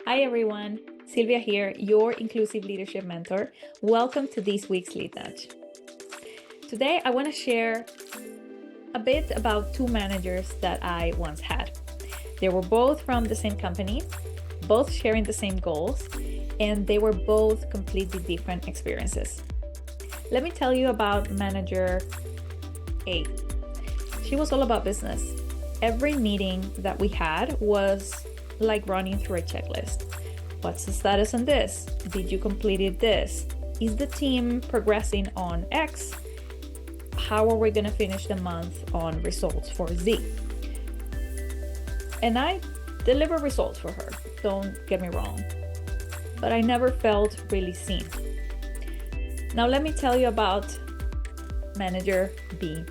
Hi everyone, Silvia here, your inclusive leadership mentor. Welcome to this week's Lead Nudge. Today I want to share a bit about two managers that I once had. They were both from the same company, both sharing the same goals, and they were both completely different experiences. Let me tell you about manager A. She was all about business. Every meeting that we had was like running through a checklist. What's the status on this? Did you complete this? Is the team progressing on X? How are we going to finish the month on results for Z? And I deliver results for her, don't get me wrong, but I never felt really seen. Now let me tell you about manager B.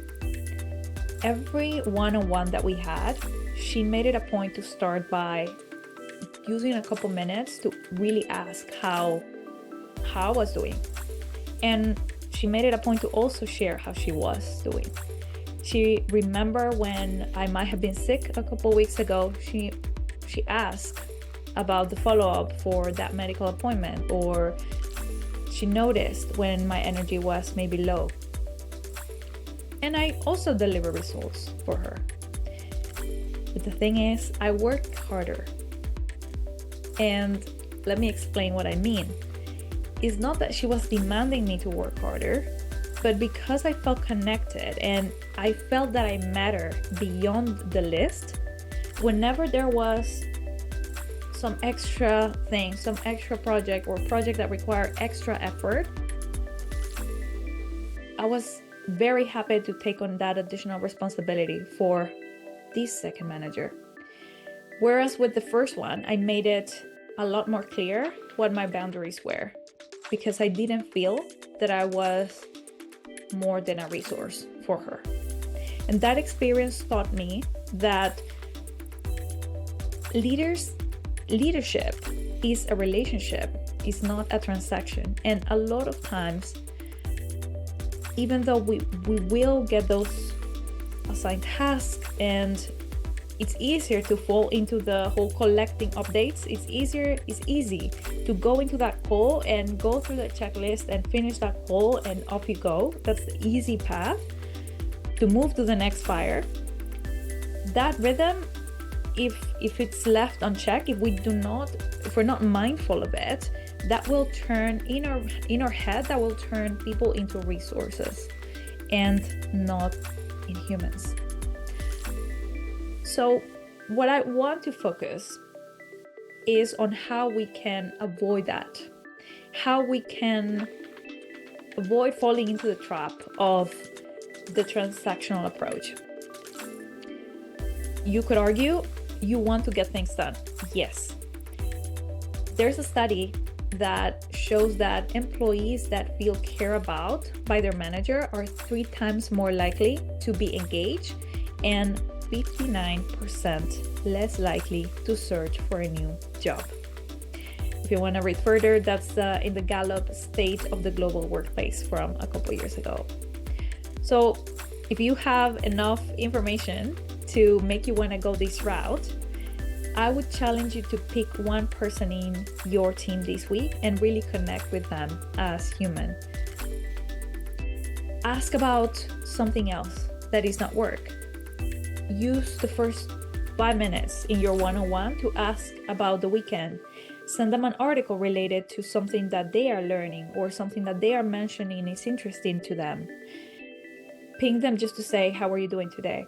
Every one-on-one that we had, she made it a point to start by using a couple minutes to really ask how I was doing. And she made it a point to also share how she was doing. She remembered when I might have been sick a couple weeks ago, she asked about the follow-up for that medical appointment, or she noticed when my energy was maybe low. And I also deliver results for her. But the thing is, I work harder. And let me explain what I mean. It's not that she was demanding me to work harder, but because I felt connected and I felt that I matter beyond the list, whenever there was some extra thing, some extra project or project that required extra effort, I was very happy to take on that additional responsibility for this second manager. Whereas with the first one, I made it a lot more clear what my boundaries were, because I didn't feel that I was more than a resource for her. And that experience taught me that leadership is a relationship, it's not a transaction. And a lot of times, even though we will get those assigned tasks and it's easier to fall into the whole collecting updates, it's easy to go into that call and go through the checklist and finish that call and off you go. That's the easy path to move to the next fire. That rhythm, if it's left unchecked, if we're not mindful of it, that will turn in our head, that will turn people into resources and not in humans. So what I want to focus is on how we can avoid that, how we can avoid falling into the trap of the transactional approach. You could argue you want to get things done. Yes. There's a study that shows that employees that feel cared about by their manager are 3 times more likely to be engaged and 59% less likely to search for a new job. If you want to read further, that's in the Gallup State of the Global Workplace from a couple years ago. So if you have enough information to make you want to go this route, I would challenge you to pick one person in your team this week and really connect with them as human. Ask about something else that is not work. Use the first 5 minutes in your one-on-one to ask about the weekend. Send them an article related to something that they are learning or something that they are mentioning is interesting to them. Ping them just to say, how are you doing today?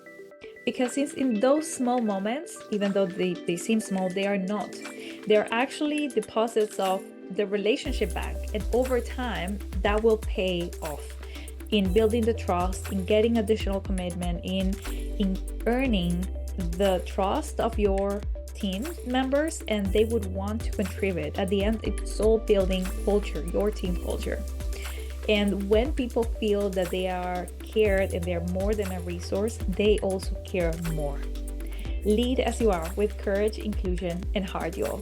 Because it's in those small moments, even though they seem small, they are not. They're actually deposits of the relationship bank. And over time, that will pay off in building the trust, in getting additional commitment, in earning the trust of your team members, and they would want to contribute. At the end, it's all building culture, your team culture. And when people feel that they are cared and they're more than a resource, they also care more. Lead as you are with courage, inclusion, and heart, y'all.